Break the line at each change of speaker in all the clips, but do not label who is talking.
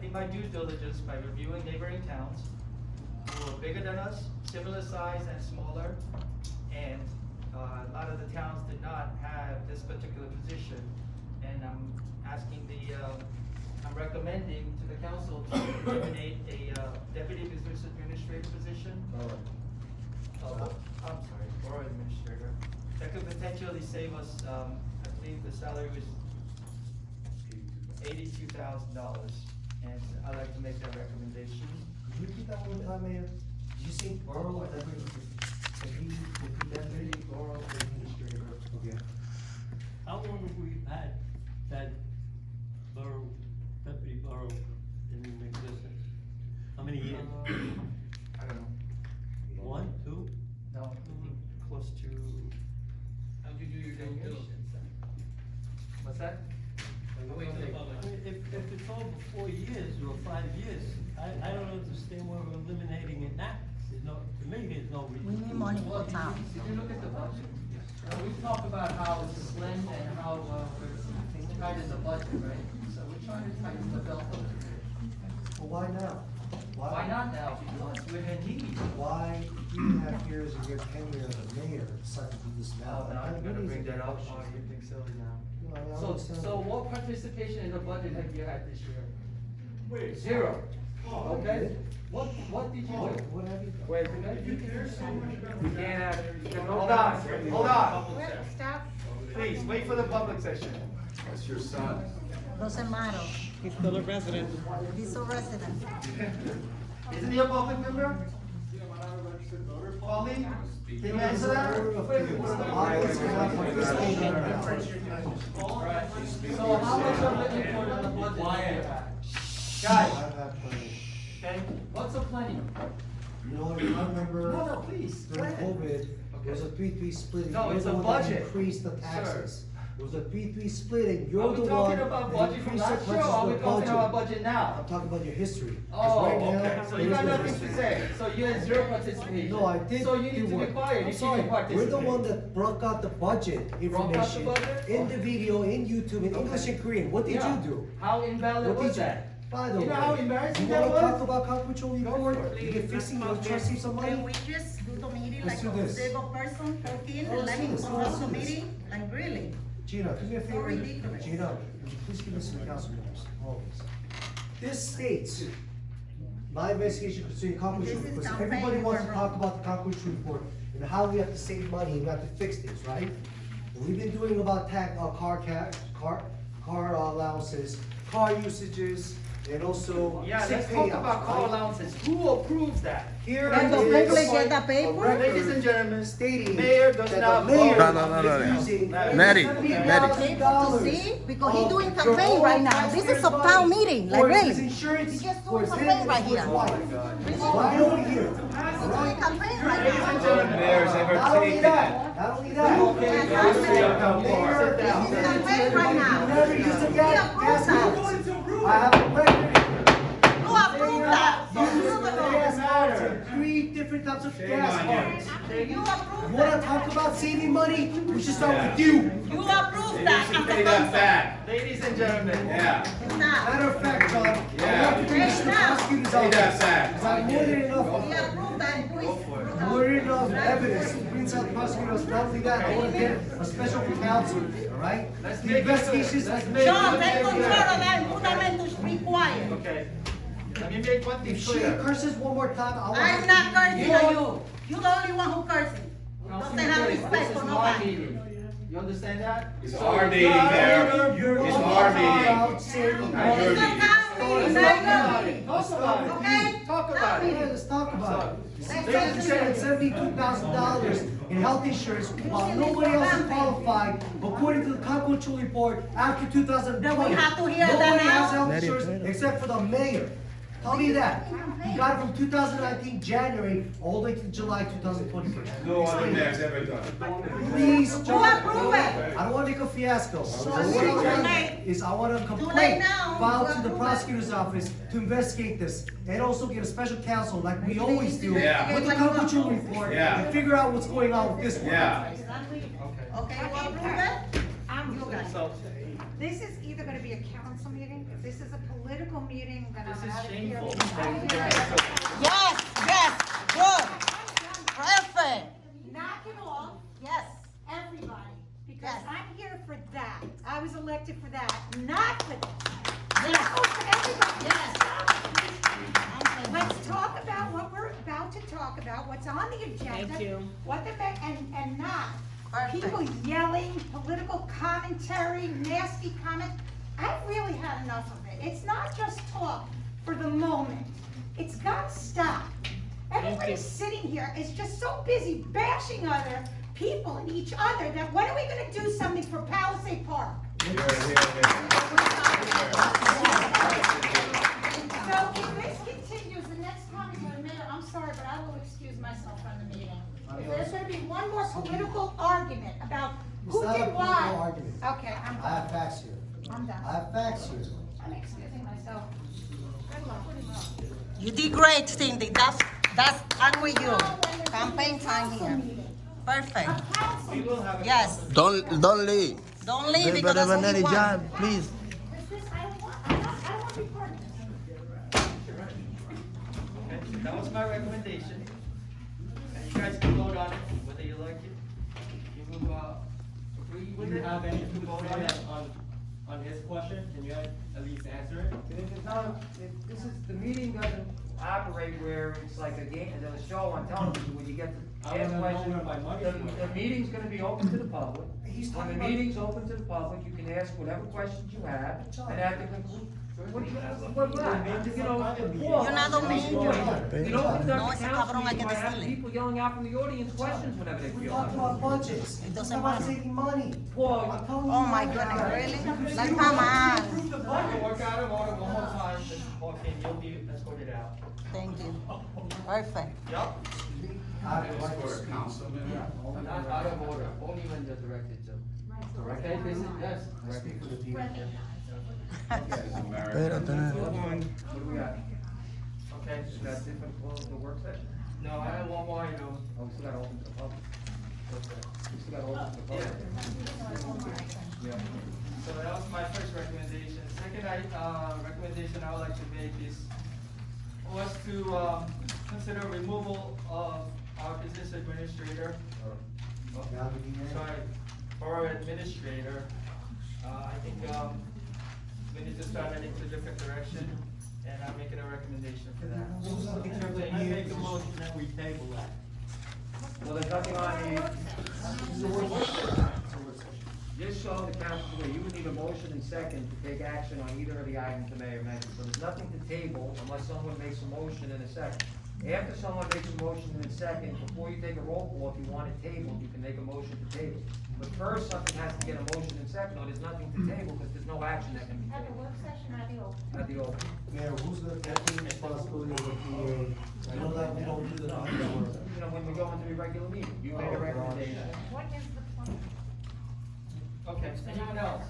did my due diligence by reviewing neighboring towns who are bigger than us, similar size and smaller, and a lot of the towns did not have this particular position. And I'm recommending to the council to eliminate a deputy business administrator position. I'm sorry, borough administrator. That could potentially save us, I believe the salary was $82,000, and I'd like to make that recommendation.
Could you repeat that one time, Mayor? Did you say borough or deputy? Deputy borough administrator. Okay.
How long have we had that borough, deputy borough in existence? How many years?
I don't know.
1, 2?
No, I think close to.
How'd you do your due diligence then?
What's that?
Wait till the
I
public.
mean, if it's over 4 years or 5 years, I don't understand why we're eliminating it now. There's no, to me, there's no
We
reason.
need money
Well,
for town.
did you look at the budget? We talked about how it's slim and how we're tight the budget, right? So we're trying to tighten the belt a little bit.
Well, why now?
Why not now?
Because we're in need.
Why 3.5 years of your tenure as a mayor decide to do this now?
Oh, now I'm gonna bring that up.
No,
Oh, you think so now?
I
So
understand.
what participation in the budget have you had this year? Zero. Okay? What did you
Oh,
do?
what have you done?
Wait, we can't have, hold on.
Stop.
Please, wait for the public session.
That's your son.
Los hermanos.
He's still a resident.
He's a resident.
Isn't he a public member? Pauline, can you answer that?
So how much of it for the budget?
Guys,
I've had plenty.
okay?
What's a plenty?
You know, I remember
No, please, go
during
ahead.
COVID, there was a 3-3 split.
No,
You're
it's
the
a
one that
budget.
Increased the taxes. It was a 3-3 split, and
Are
you're
we
the one
talking about
that
budget from
increased the
last year, or
budget
are we
of the
talking about
budget.
budget now?
I'm talking about your history. 'Cause
Oh,
right now,
okay, so you
there
got
is no
nothing to
history.
say, so you had zero participation.
No, I did.
So you need
do
to be
work.
quiet,
I'm
you
sorry.
can't participate.
We're the one that broke out the budget
Broke out the
information
budget?
in the video, in YouTube, in English and Korean. What did
Yeah.
you do?
How invalid
What
was
did you?
that?
By the
You know
way,
how embarrassing
you
that
wanna
was?
talk about control report?
for it.
You get fixing, you try to save some
Can
money?
we just do the meeting
Let's
like
do
a
this.
stable person, talking,
Let's
let
do
him
this.
come
Let's
up to
do this.
meeting, like really?
Gina, do me a favor.
ridiculous.
Gina, would you please give this to the council members, all of us. This states, my investigation concerning concrete
This is
report, because
campaign
everybody wants to
work.
talk about the concrete report and how we have to save money and we have to fix things, right? And we've been doing about car allowances, car usages, and also
Yeah,
sick
let's talk
payouts,
about car
right?
allowances, who approves that?
Here
Let the
is
public get the
a
paper.
record
Ladies and gentlemen,
stating
mayor does
that
not
the mayor
vote.
No.
is using
Mary,
To see, because he's doing
of
campaign
your
right
own
now. This is
taxpayers'
a
money
town meeting, like
for his
really.
insurance,
He's just
for
doing
his
campaign
him,
right
for his
here.
wife. Right over here.
He's doing campaign right
Ladies and
now.
gentlemen.
Mayor's ever
Not only
taken
that, not only that.
Okay,
Yes,
guys,
I'm
sit down.
Mayor,
Sit down.
He's campaign right
you
now.
never used a
He
gas
approved that.
meter. I have a record.
Who approved that?
You used
You
the gas cards in 3 different types of gas cards.
You approved
You wanna
that.
talk about saving money? We should start with you.
You approved that.
You should pay that back.
Ladies and gentlemen.
Yeah,
It's not.
Matter of fact, John, I
Yeah.
want to finish the prosecutor's
pay that
office.
back.
Because I have more than
He
enough,
approved that.
more than enough evidence to bring out the prosecutors. Not only that, I want to get a special counsel, all right?
Let's
The
make it clear.
investigations,
Let's make it
John,
clear.
take control of that and put them in to be quiet.
Okay, let me make one thing
if she
clear.
curses one more time, I want.
I'm not cursing on you. You're the only one who cursing. Doesn't have respect
This
for
is our
nobody.
meeting. You understand that?
It's
So
our
if
meeting,
you're
Mayor.
out
You're
It's
talking
our meeting.
about saving
Not
money.
your
It's a
meeting.
town meeting,
Talk
not
about
your
it.
meeting.
Talk about it.
Okay?
Talk about
Town
it.
Yeah, let's talk about it.
Let's
They
talk
just said $72,000 in health insurance while nobody else is qualified, according to the Concord report, after 2020.
Then we have to hear that
Nobody
now?
has health insurance except for the mayor. Tell me that. You got it from 2019 January all the way to July 2021.
No other mayor's ever done it.
Please,
Who
John.
approved it?
I don't want to make a fiasco. So
it's
what I
too
want
late.
is I want a
late
complaint
now.
filed
You
to the
approve it.
prosecutor's office to investigate this and also get a special counsel like we always do
Yeah.
with the Concord report
Yeah.
and figure out what's going on with this one.
Yeah.
Okay, you approve it? You everybody.
So,
This is either gonna be a council meeting, if this is a political meeting, then I'm
this is
out of here.
shameful.
Yes, yes, good, perfect,
Knock it off,
yes.
everybody, because
Yes.
I'm here for that. I was elected for that, not for this.
Yes.
Oh, for everybody.
Yes.
Let's talk about what we're about to talk about, what's on the agenda.
Thank you.
What the, and not
Perfect.
people yelling, political commentary, nasty comments. I've really had enough of it. It's not just talk for the moment. It's gotta stop. Everybody sitting here is just so busy bashing other people and each other that when are we gonna do something for Palisade Park? So if this continues, the next time, Mayor, I'm sorry, but I will excuse myself from the meeting. If there's gonna be one more political argument about who
It's not a
did
political
what.
argument.
Okay, I'm
I have
done.
facts here.
I'm done.
I have facts here.
I'm excusing myself. Good luck.
You did great, Cindy, that's, I'm with you. Campaign time here. Perfect,
A council.
We will have a.
yes,
Don't leave.
don't leave because
Brother
that's all you
Vanetti, John,
want.
please.
I don't want to be part of this.
Okay, that was my recommendation. And you guys can vote on it, whether you like it. You will, agree
Do
with
you
it.
have any
you can vote on it.
on his question? Can you at least answer it?
It's not, this is, the meeting doesn't operate where it's like a game, a show on television where you get to
I
ask
wanna know
questions.
where my money's going.
The meeting's gonna be open to the public.
He's
When
talking
the
about-
meeting's open to the public, you can ask whatever questions you have, and at the conclusion, what are you gonna, what, you know, Paul,
You're not domingo.
you know, conduct
No,
a
ese
council
cabrón hay
meeting,
que
you might have
decirle.
people yelling out from the audience questions whenever they
We're
feel
talking
like
about budgets.
It
We're
doesn't
talking about
matter.
taking money.
Paul,
I'm telling you
Oh my
right
goodness,
now.
really?
You
Like,
can
come on.
approve the
I'm
budget.
gonna work out of order one more time, then walk in, you'll be escorted out.
Thank you, perfect.
Yup.
I have the right to
For a
speak.
councilman.
not out of order, only when they're directed to. Okay, this is, yes.
I speak for the people.
Espérate,
What do we got?
Okay.
Is that different for the work session?
No, I have one more item.
Oh, we still gotta open to the public. We still gotta open to the public. Yeah.
So that was my first recommendation. Second, recommendation I would like to make is was to, consider removal of our business administrator.
Now, the DA.
Sorry, or administrator. I think, we need to start heading to a different direction, and I'm making a recommendation for that.
Who's gonna take care of the
I
DA
make a
position?
motion that we table that.
Well, there's nothing on the, this is a work session. Just show the council where you would need a motion and second to take action on either of the items the mayor mentioned. So there's nothing to table unless someone makes a motion in a second. After someone makes a motion in a second, before you take a roll call, if you want it tabled, you can make a motion to table. But first, something has to get a motion and second, or there's nothing to table because there's no action that can be
At the
tabled
work session, at the open.
at the open.
Mayor, who's gonna take the responsibility of the DA? I know that we don't do the work.
You know, when we go into a regular meeting, you made a recommendation.
What is the plan?
Okay, anyone else?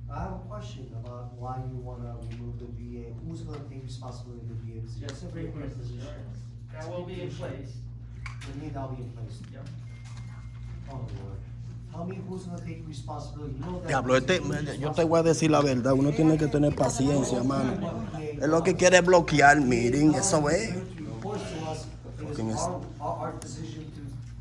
I have a question about why you wanna remove the VA. Who's gonna take responsibility of the VA position?
Just Supreme Court position.
That will be in place.
We need that'll be in place.
Yep.
Oh, Lord. Tell me who's gonna take responsibility. You know that.
Diablo, yo te voy a decir la verdad, uno tiene que tener paciencia, mano. Es lo que quiere bloquear, miren, eso es.
Reports to us, it
Fucking
is our decision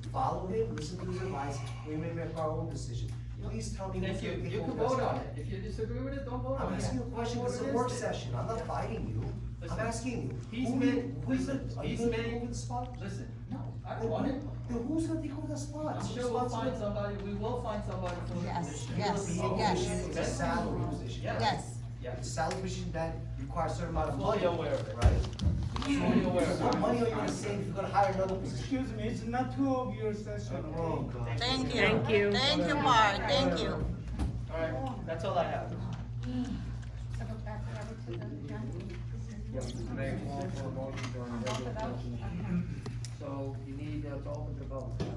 to follow him, listen to his advice, we may make our own decision. Please tell me.
Thank
who's
you.
gonna take
You can
over
vote
this.
on it. If you disagree with it, don't vote on
I'm
it.
asking you a question,
Vote
it's a
against
work
it.
session, I'm not fighting you. I'm
Listen,
asking you.
he's
who-
made-
who's
listen,
the- Are you
he's
gonna
made-
take over the spot?
Listen, no, I
Then
don't want it.
Then who's gonna take over that spot?
I'm
It's
sure we'll find
responsibility.
somebody, we will find somebody for the
Yes,
position.
yes,
The
yes,
position is a salary position.
Yes.
yes.
It's a salary position that requires a certain amount of
Fully
money.
aware of it.
Right?
Fully aware of
What
it.
money are you gonna save if you're gonna hire another position?
Excuse me, it's not two of your session.
Oh, God.
Thank you. Thank you. Thank you, Bart, thank you.
All right, that's all I have.
So go back over to the agenda.
Mayor, call for a motion during the regular session. So you need to open to the public.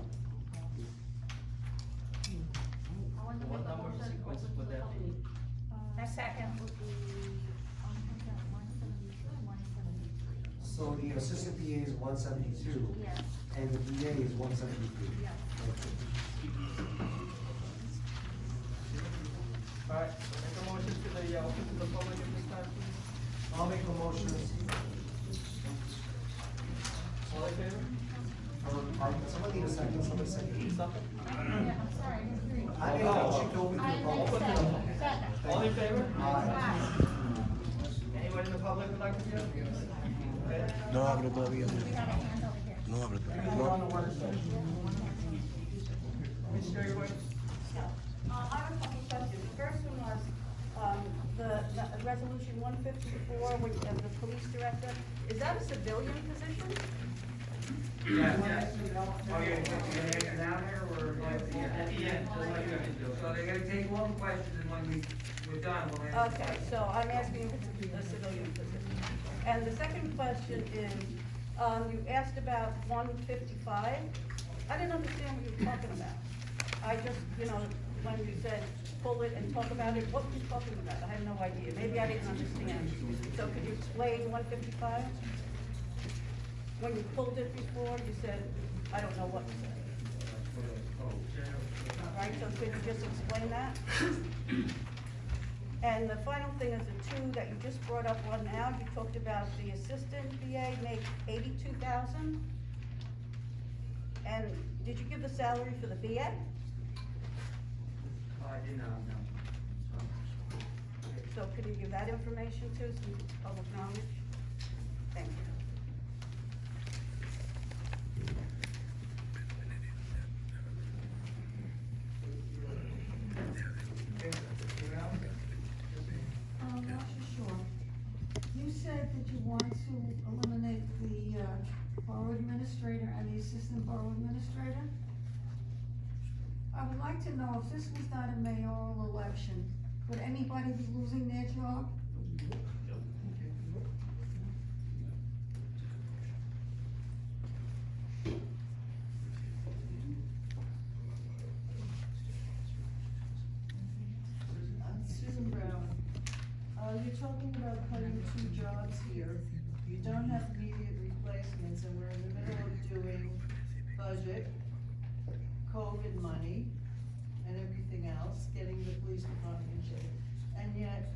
What number of sequence would that be?
A second.
So the assistant DA is 172,
Yes.
and the DA is 173.
Alright, so make a motion to the, open to the public at this time, please.
I'll make a motion.
All in favor?
Somebody need a second, somebody second.
Something?
I made a motion to open to the public.
All in favor?
Aye.
Anyone in the public would like to be up? Okay.
No abre todavía. No abre todavía. No.
Ms. Sherry White?
I have a couple questions. The first one was, the resolution 154, which, of the police director, is that a civilian position?
Yes. Oh, you're gonna answer down there, or like at the end?
At the end, just like you can do.
So they're gonna take all the questions, and when we're done, we'll answer.
Okay, so I'm asking if it's a civilian position. And the second question is, you asked about 155. I didn't understand what you were talking about. I just, when you said pull it and talk about it, what were you talking about? I have no idea. Maybe I didn't understand. So could you explain 155? When you pulled it before, you said, I don't know what you said. All right, so could you just explain that? And the final thing is the two that you just brought up one now. You talked about the assistant VA make 82,000. And did you give the salary for the VA?
I did not, no.
So could you give that information too, since it's public knowledge? Thank you.
Not sure. You said that you want to eliminate the borough administrator and the assistant borough administrator. I would like to know if this was not a mayoral election, would anybody be losing their job?
Susan Brown, you're talking about cutting 2 jobs here. You don't have immediate replacements, and we're in the middle of doing budget, COVID money, and everything else, getting the police department in shape. And yet,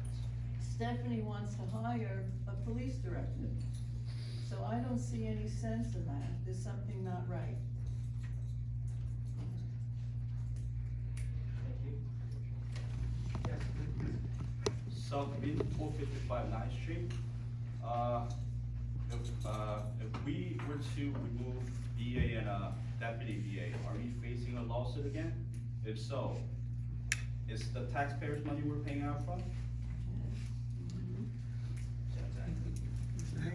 Stephanie wants to hire a police director. So I don't see any sense in that. There's something not right.
South Mid 455 9th Street. If we were to remove VA and deputy VA, are we facing a lawsuit again? If so, is the taxpayers' money we're paying out from?
I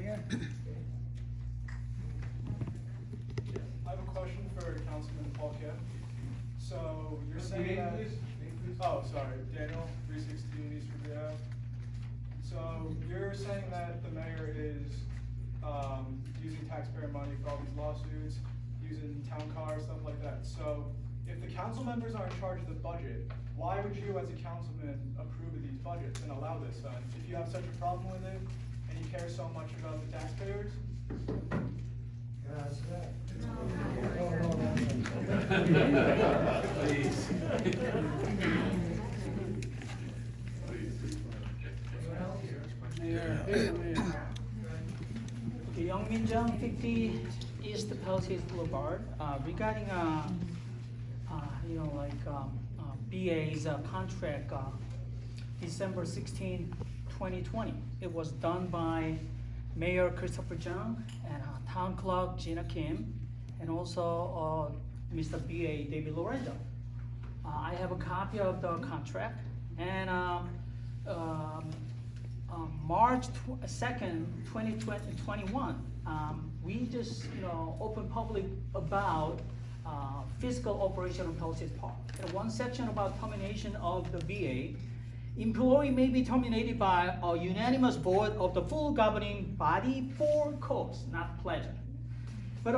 have a question for Councilman Polka. So you're saying that. Oh, sorry, Daniel, 316 East Rodeo. So you're saying that the mayor is using taxpayer money for all these lawsuits, using town cars, stuff like that. So if the council members are in charge of the budget, why would you as a councilman approve of these budgets and allow this? If you have such a problem with it and you care so much about the taxpayers?
Can I answer that?
Youngmin Jung, 50 East Palisades Boulevard. Regarding, BA's contract, December 16, 2020. It was done by Mayor Christopher Jung and Town Clerk Gina Kim, and also Mr. BA David Lorenzo. I have a copy of the contract, and March 2nd, 2021, we just open public about fiscal operation of Palisades Park. And one section about termination of the VA. Employee may be terminated by a unanimous vote of the full governing body for cause, not pleasure. But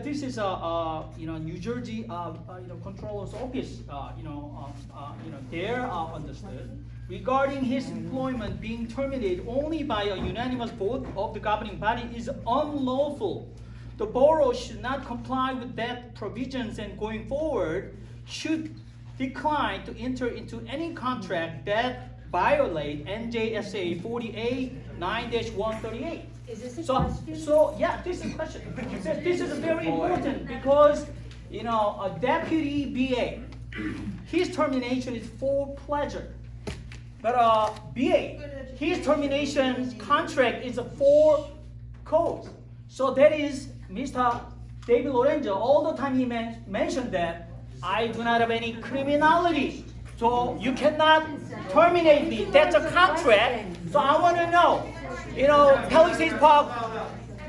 this is New Jersey Controller's Office they're understood regarding his employment being terminated only by a unanimous vote of the governing body is unlawful. The borough should not comply with that provisions, and going forward should decline to enter into any contract that violate NJSA 48-9-138.
Is this a
So,
question?
yeah, this is a question. This is very important because, you know, a deputy BA, his termination is for pleasure. But BA, his termination contract is for cause. So that is Mr. David Lorenzo, all the time he mentioned that I do not have any criminality. So you cannot terminate me. That's a contract. So I want to know, you know, Palisades Park,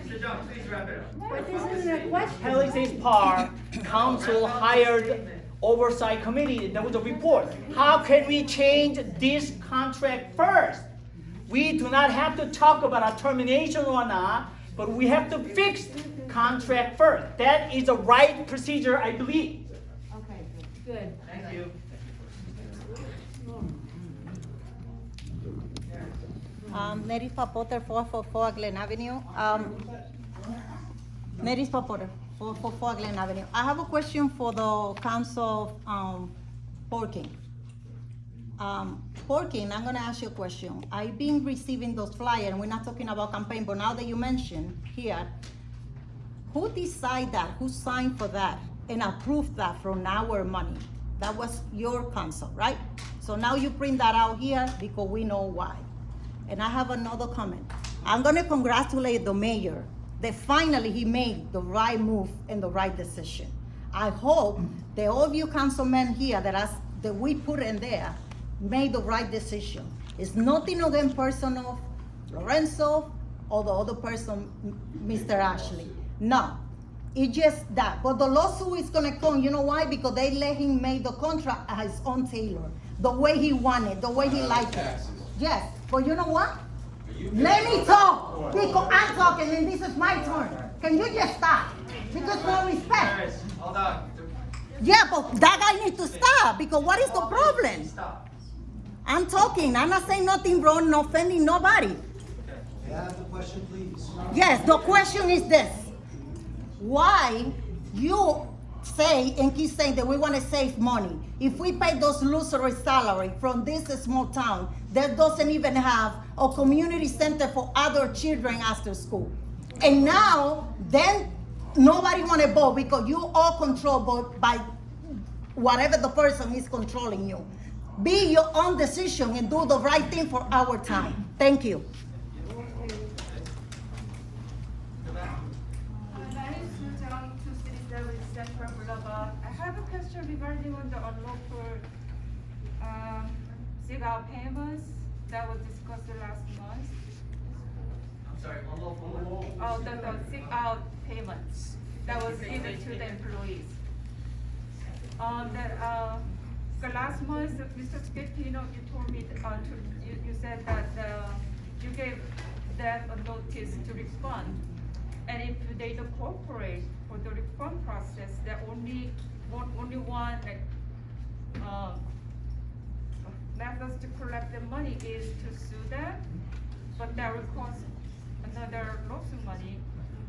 Mr. Jones, please wrap it up.
But this isn't a question.
Palisades Park Council hired oversight committee. There was a report. How can we change this contract first? We do not have to talk about a termination or not, but we have to fix contract first. That is the right procedure, I believe.
Okay, good.
Thank you.
Mary Papoter, 444 Glen Avenue. Mary Papoter, 444 Glen Avenue. I have a question for the council of Porking. Porking, I'm gonna ask you a question. I've been receiving those flyers, and we're not talking about campaign, but now that you mentioned here, who decided that? Who signed for that and approved that from our money? That was your council, right? So now you bring that out here because we know why. And I have another comment. I'm gonna congratulate the mayor that finally he made the right move and the right decision. I hope that all of you councilmen here that we put in there made the right decision. It's nothing against person of Lorenzo or the other person, Mr. Ashley. No, it's just that. But the lawsuit is gonna come, you know why? Because they let him make the contract as his own tailor, the way he wanted, the way he liked it. Yes, but you know what? Let me talk, because I'm talking and this is my turn. Can you just stop? Because no respect.
Hold on.
Yeah, but that guy needs to stop, because what is the problem?
Stop.
I'm talking, I'm not saying nothing wrong, not offending nobody.
May I have the question, please?
Yes, the question is this. Why you say and keep saying that we want to save money if we pay those illusory salary from this small town that doesn't even have a community center for other children after school? And now, then nobody want to vote because you all controlled by whatever the person is controlling you. Be your own decision and do the right thing for our time. Thank you.
My name is Suzanne, 267 Central Boulevard. I have a question regarding on the unlawful SIG-out payments that was discussed last month.
I'm sorry, unlawful.
Oh, the SIG-out payments that was given to the employees. The last month, Mr. Schettino, you told me, you said that you gave them a notice to respond. And if they don't cooperate for the refund process, the only one methods to collect the money is to sue them, but that will cost another lawsuit money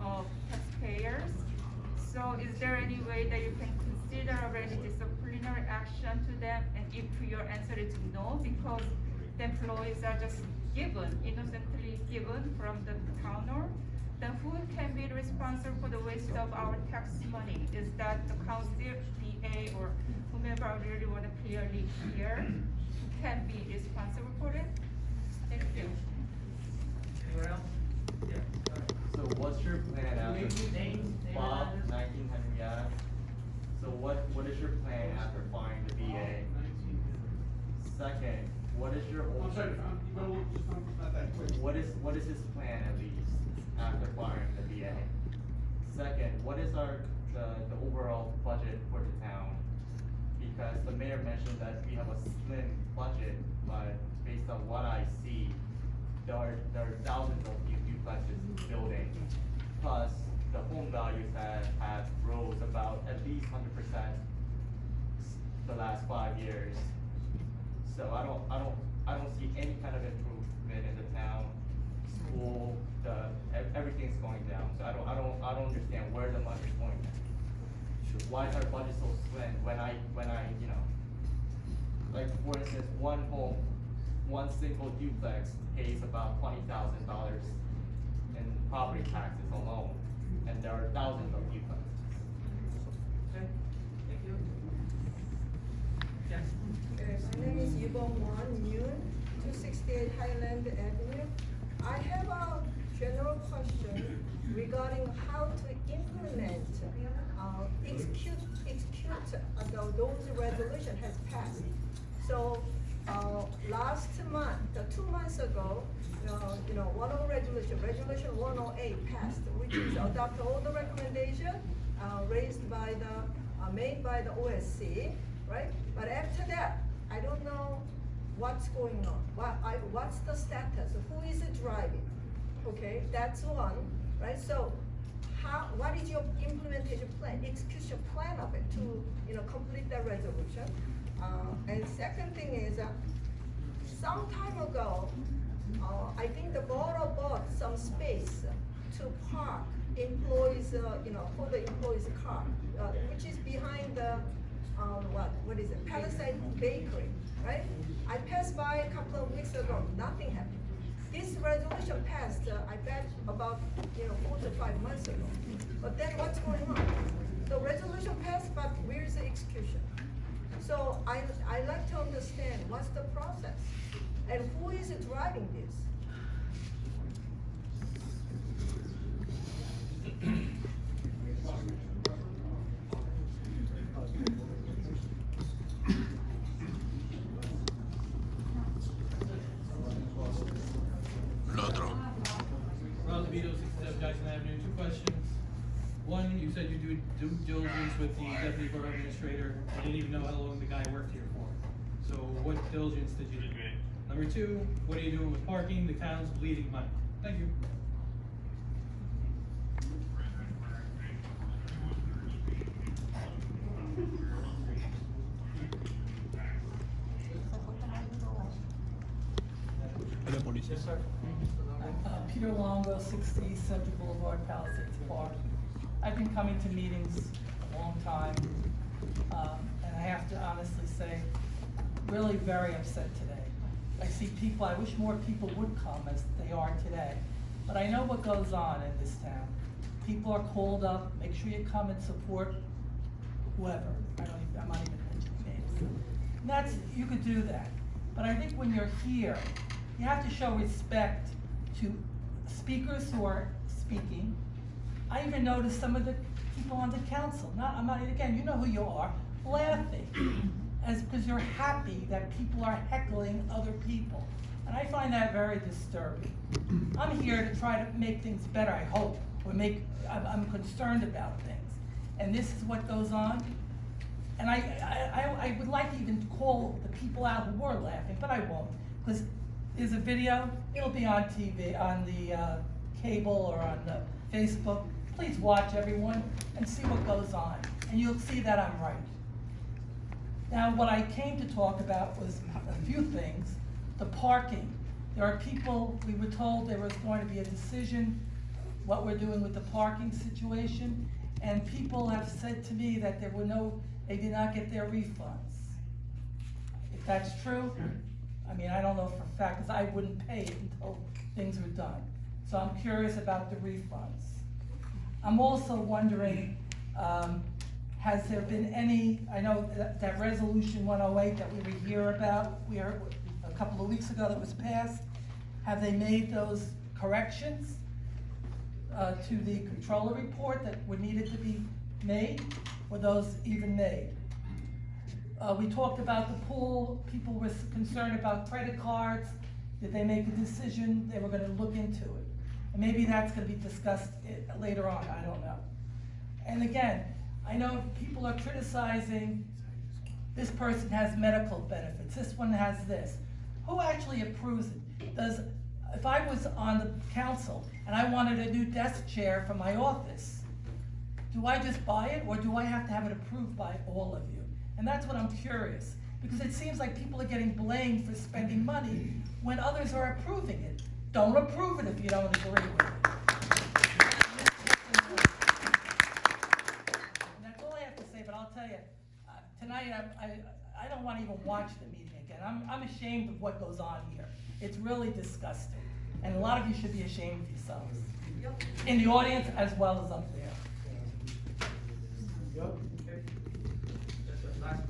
of taxpayers. So is there any way that you can consider any disciplinary action to them? And if your answer is no, because the employees are just innocently given from the counter, then who can be responsible for the waste of our tax money? Is that the council, PA, or whomever I really want to clearly hear can be responsible for it? Thank you.
Anyone else? Yeah, all right.
So what's your plan after?
Name,
Bob,
address.
19 Henry Ave. So what is your plan after firing the BA? Second, what is your?
I'm sorry, not that quick.
What is his plan at least after firing the BA? Second, what is the overall budget for the town? Because the mayor mentioned that we have a slim budget, but based on what I see, there are thousands of new duplexes building. Plus, the home values have rose about at least 100% the last 5 years. So I don't see any kind of improvement in the town. School, everything's going down. So I don't understand where the money's going. Why is our budget so slim when I Like, for instance, one home, one single duplex pays about $20,000 in property taxes alone, and there are thousands of duplexes.
Okay, thank you. Yes.
My name is Yvonne Wan Yoon, 268 Highland Avenue. I have a general question regarding how to implement, execute those resolution has passed. So, last month, 2 months ago, one of the resolution 108 passed, which is adopt all the recommendation made by the OSC, right? But after that, I don't know what's going on. What's the status? Who is driving? Okay, that's one, right? So, what is your implementation plan, execution plan of it to, complete that resolution? And second thing is, some time ago, I think the borough bought some space to park employees, for the employees' car, which is behind the, what is it, Palisade Bakery, right? I passed by a couple of weeks ago, nothing happened. This resolution passed, I bet about, 4 to 5 months ago. But then what's going on? The resolution passed, but where's the execution? So I like to understand what's the process and who is driving this?
Ron DeVito, 67 Jackson Avenue. 2 questions. One, you said you do due diligence with the deputy borough administrator. I didn't even know how long the guy worked here for. So what diligence did you do? Number 2, what are you doing with parking? The town's bleeding money. Thank you.
Yes, sir.
Peter Longo, 60 Central Boulevard, Palisades Park. I've been coming to meetings a long time, and I have to honestly say, really very upset today. I see people, I wish more people would come as they are today, but I know what goes on in this town. People are called up, make sure you come and support whoever. I'm not even mentioning names. And that's, you could do that. But I think when you're here, you have to show respect to speakers who are speaking. I even noticed some of the people on the council, again, you know who you are, laughing, because you're happy that people are heckling other people. And I find that very disturbing. I'm here to try to make things better, I hope, I'm concerned about things. And this is what goes on. And I would like to even call the people out who were laughing, but I won't, because there's a video, it'll be on TV, on the cable or on the Facebook. Please watch, everyone, and see what goes on, and you'll see that I'm right. Now, what I came to talk about was a few things. The parking. There are people, we were told there was going to be a decision, what we're doing with the parking situation, and people have said to me that they did not get their refunds. If that's true, I don't know for a fact, because I wouldn't pay it until things were done. So I'm curious about the refunds. I'm also wondering, has there been any, I know that resolution 108 that we would hear about, we heard a couple of weeks ago that was passed, have they made those corrections to the controller report that were needed to be made? Were those even made? We talked about the pool, people were concerned about credit cards. Did they make a decision? They were gonna look into it. And maybe that's gonna be discussed later on, I don't know. And again, I know people are criticizing, this person has medical benefits, this one has this. Who actually approves it? If I was on the council and I wanted a new desk chair for my office, do I just buy it, or do I have to have it approved by all of you? And that's what I'm curious, because it seems like people are getting blamed for spending money when others are approving it. Don't approve it if you don't agree with it. And that's all I have to say, but I'll tell you, tonight I don't wanna even watch the meeting again. I'm ashamed of what goes on here. It's really disgusting. And a lot of you should be ashamed of yourselves. In the audience as well as up there.
Yep, okay. That's the last.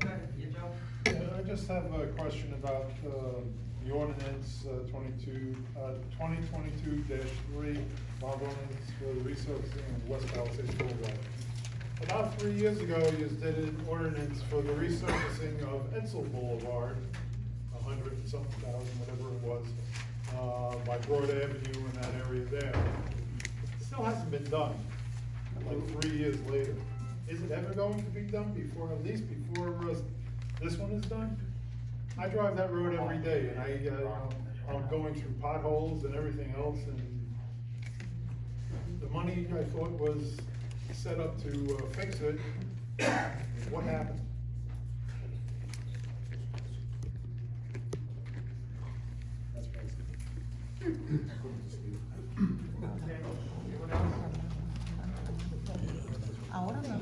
Okay, yeah, Joe?
Yeah, I just have a question about, the ordinance, 2022-3, bond ordinance for the resurfacing of West Palisades Boulevard. About 3 years ago, you did an ordinance for the resurfacing of Edsel Boulevard, 100 and something thousand, whatever it was, by Broad Avenue in that area there. It still hasn't been done, like 3 years later. Is it ever going to be done before, at least before this one is done? I drive that road every day, and I'm going through potholes and everything else, and the money I thought was set up to fix it, what happened? That's basically.
Ahora no.